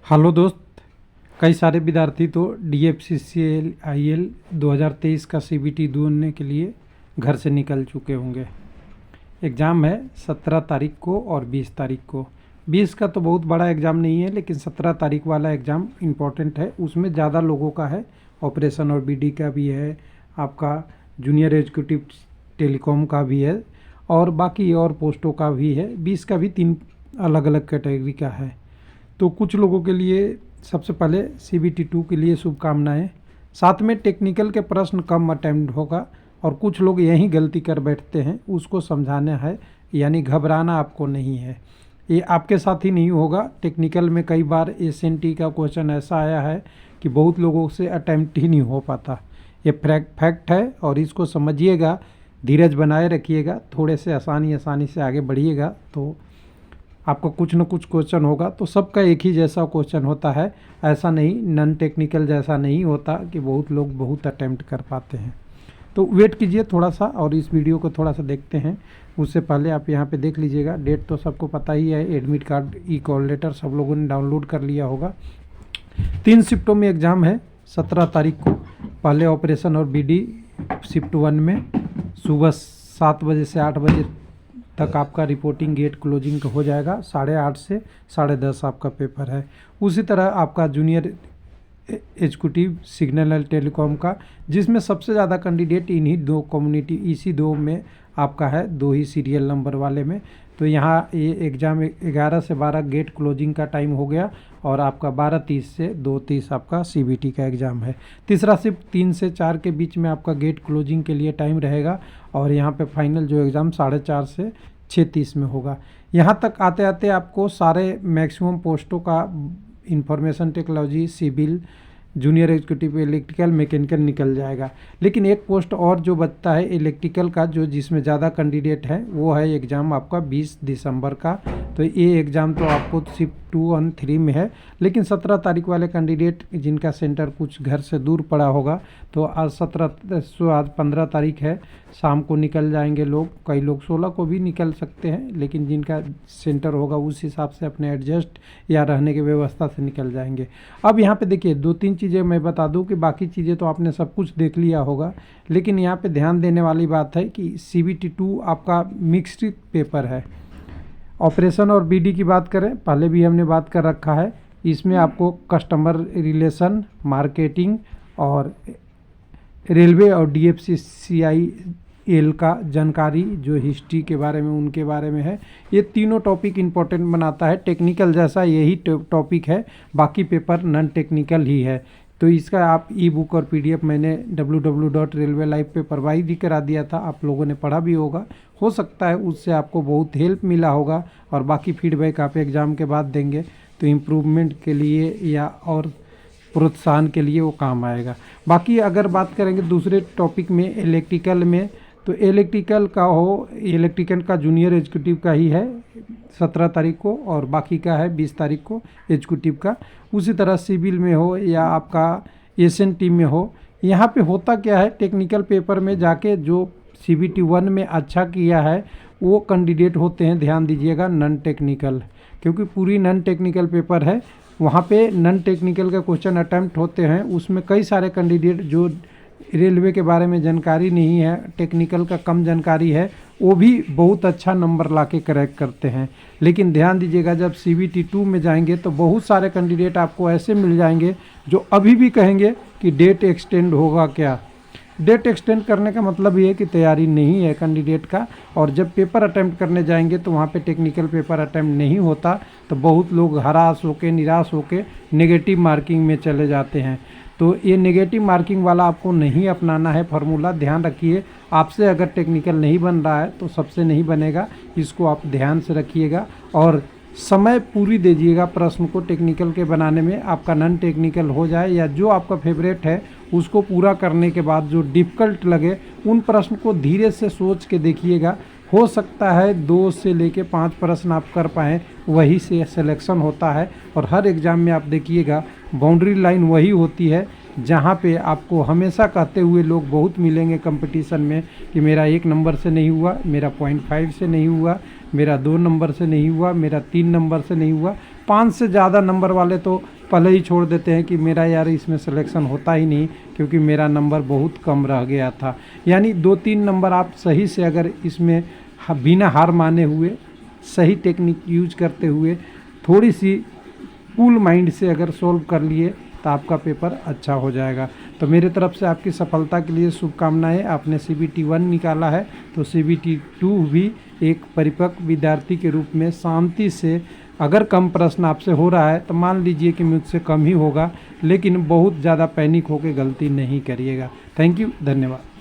Hello दोस्त। कई सारे विद्यार्थी तो DFCCIL 2023 का CBT देने के लिए घर से निकल चुके होंगे। एग्ज़ाम है 17 तारीख को और 20 तारीख को। 20 का तो बहुत बड़ा एग्ज़ाम नहीं है, लेकिन 17 तारीख वाला एग्ज़ाम इम्पोर्टेंट है। उसमें ज़्यादा लोगों का है, ऑपरेशन और BD का भी है, आपका जूनियर एग्जीक्यूटिव टेलीकॉम का भी है और बाकी और पोस्टों का भी है। 20 का भी 3 अलग अलग कैटेगरी का है। तो कुछ लोगों के लिए सबसे पहले CBT 2 के लिए शुभकामनाएं। साथ में टेक्निकल के प्रश्न कम अटेम्प्ट होगा और कुछ लोग यहीं गलती कर बैठते हैं, उसको समझाना है। यानी घबराना आपको नहीं है, ये आपके साथ ही नहीं होगा। टेक्निकल में कई बार SNT का क्वेश्चन ऐसा आया है कि बहुत लोगों से अटेम्प्ट ही नहीं हो पाता। ये फैक्ट है और इसको समझिएगा, धीरज बनाए रखिएगा, थोड़े से आसानी से आगे बढ़िएगा तो आपका कुछ न कुछ क्वेश्चन होगा। तो सबका एक ही जैसा क्वेश्चन होता है, ऐसा नहीं, नॉन टेक्निकल जैसा नहीं होता कि बहुत लोग बहुत अटेम्प्ट कर पाते हैं। तो वेट कीजिए थोड़ा सा और इस वीडियो को थोड़ा सा देखते हैं। उससे पहले आप यहाँ पे देख लीजिएगा, डेट तो सबको पता ही है। एडमिट कार्ड, ई-कॉल लेटर सब लोगों ने डाउनलोड कर लिया होगा। 3 शिफ्टों में एग्ज़ाम है। 17 तारीख को पहले ऑपरेशन और BD शिफ्ट 1 में सुबह 7 बजे से 8 बजे तक आपका रिपोर्टिंग गेट क्लोजिंग हो जाएगा। 8:30 से 10:30 आपका पेपर है। उसी तरह आपका junior executive signal and telecom का, जिसमें सबसे ज़्यादा कैंडिडेट इन्हीं दो कम्युनिटी, इसी दो में आपका है, 2 ही सीरियल नंबर वाले में। तो यहाँ ये एग्ज़ाम 11 से 12 गेट क्लोजिंग का टाइम हो गया और आपका 12:30 से 2:30 आपका CBT का एग्ज़ाम है। तीसरा शिफ्ट 3 से 4 के बीच में आपका गेट क्लोजिंग के लिए टाइम रहेगा और यहाँ पे फाइनल जो एग्ज़ाम 4:30 से 6:30 में होगा। यहाँ तक आते आते आपको सारे मैक्सिमम पोस्टों का information technology, civil, junior executive electrical, mechanical निकल जाएगा। लेकिन एक पोस्ट और जो बचता है इलेक्ट्रिकल का, जो जिसमें ज़्यादा कैंडिडेट है, वो है एग्ज़ाम आपका 20 दिसंबर का। तो ये एग्ज़ाम तो आपको शिफ्ट 2 और 3 में है। लेकिन 17 तारीख वाले कैंडिडेट जिनका सेंटर कुछ घर से दूर पड़ा होगा, तो आज 15 तारीख है, शाम को निकल जाएंगे लोग। कई लोग 16 को भी निकल सकते हैं, लेकिन जिनका सेंटर होगा उस हिसाब से अपने एडजस्ट या रहने की व्यवस्था से निकल जाएंगे। अब यहाँ पे देखिए 2-3 चीज़ें मैं बता दूं कि बाकी चीज़ें तो आपने सब कुछ देख लिया होगा, लेकिन यहाँ पे ध्यान देने वाली बात है कि CBT 2 आपका मिक्स्ड पेपर है। ऑपरेशन और BD की बात करें, पहले भी हमने बात कर रखा है। इसमें आपको कस्टमर रिलेशन, मार्केटिंग और रेलवे और DFCCIL का जानकारी, जो हिस्ट्री के बारे में, उनके बारे में है। ये तीनों टॉपिक इम्पोर्टेंट बनाता है। टेक्निकल जैसा यही टॉपिक है, बाकी पेपर नॉन टेक्निकल ही है। तो इसका आप ई-बुक और PDF मैंने www.railwaylive पे प्रोवाइड ही करा दिया था, आप लोगों ने पढ़ा भी होगा। हो सकता है उससे आपको बहुत हेल्प मिला होगा और बाकी फीडबैक आप एग्ज़ाम के बाद देंगे तो इम्प्रूवमेंट के लिए या और प्रोत्साहन के लिए वो काम आएगा। बाकी अगर बात करेंगे दूसरे टॉपिक में, इलेक्ट्रिकल में, तो इलेक्ट्रिकल का जूनियर एग्जीक्यूटिव का ही है 17 तारीख को और बाकी का है 20 तारीख को एग्जीक्यूटिव का। उसी तरह सिविल में हो या आपका SNT में हो, यहाँ पे होता क्या है, टेक्निकल पेपर में जाके जो CBT 1 में अच्छा किया है वो कैंडिडेट होते हैं, ध्यान दीजिएगा, नॉन टेक्निकल, क्योंकि पूरी नॉन टेक्निकल पेपर है। वहाँ पे नॉन टेक्निकल का क्वेश्चन अटैम्प्ट होते हैं। उसमें कई सारे कैंडिडेट जो रेलवे के बारे में जानकारी नहीं है, टेक्निकल का कम जानकारी है, वो भी बहुत अच्छा नंबर लाके क्रैक करते हैं। लेकिन ध्यान दीजिएगा, जब CBT 2 में जाएंगे तो बहुत सारे कैंडिडेट आपको ऐसे मिल जाएंगे जो अभी भी कहेंगे कि डेट एक्सटेंड होगा क्या। डेट एक्सटेंड करने का मतलब ये है कि तैयारी नहीं है कैंडिडेट का, और जब पेपर अटैम्प्ट करने जाएंगे तो वहाँ पे टेक्निकल पेपर अटैम्प्ट नहीं होता, तो बहुत लोग हरास होके, निराश होके नेगेटिव मार्किंग में चले जाते हैं। तो ये नेगेटिव मार्किंग वाला आपको नहीं अपनाना है फार्मूला, ध्यान रखिए। आपसे अगर टेक्निकल नहीं बन रहा है तो सबसे नहीं बनेगा, इसको आप ध्यान से रखिएगा और समय पूरी दीजिएगा प्रश्न को टेक्निकल के बनाने में। आपका नॉन टेक्निकल हो जाए या जो आपका फेवरेट है उसको पूरा करने के बाद जो डिफ़िकल्ट लगे उन प्रश्न को धीरे से सोच के देखिएगा। हो सकता है 2 से लेके 5 प्रश्न आप कर पाएँ, वही से सिलेक्शन होता है। और हर एग्ज़ाम में आप देखिएगा बाउंड्री लाइन वही होती है जहाँ पे आपको हमेशा कहते हुए लोग बहुत मिलेंगे कंपटीशन में कि मेरा 1 नंबर से नहीं हुआ, मेरा 0.5 से नहीं हुआ, मेरा 2 नंबर से नहीं हुआ, मेरा 3 नंबर से नहीं हुआ। 5 से ज़्यादा नंबर वाले तो पहले ही छोड़ देते हैं कि मेरा यार इसमें सिलेक्शन होता ही नहीं क्योंकि मेरा नंबर बहुत कम रह गया था। यानी 2-3 नंबर आप सही से अगर इसमें बिना हार माने हुए सही टेक्निक यूज करते हुए थोड़ी सी कूल माइंड से अगर सोल्व कर लिए तो आपका पेपर अच्छा हो जाएगा। तो मेरे तरफ से आपकी सफलता के लिए शुभकामनाएं। आपने CBT 1 निकाला है तो CBT 2 भी एक परिपक्व विद्यार्थी के रूप में शांति से, अगर कम प्रश्न आपसे हो रहा है तो मान लीजिए कि मुझसे कम ही होगा, लेकिन बहुत ज़्यादा पैनिक होकर गलती नहीं करिएगा। थैंक यू, धन्यवाद।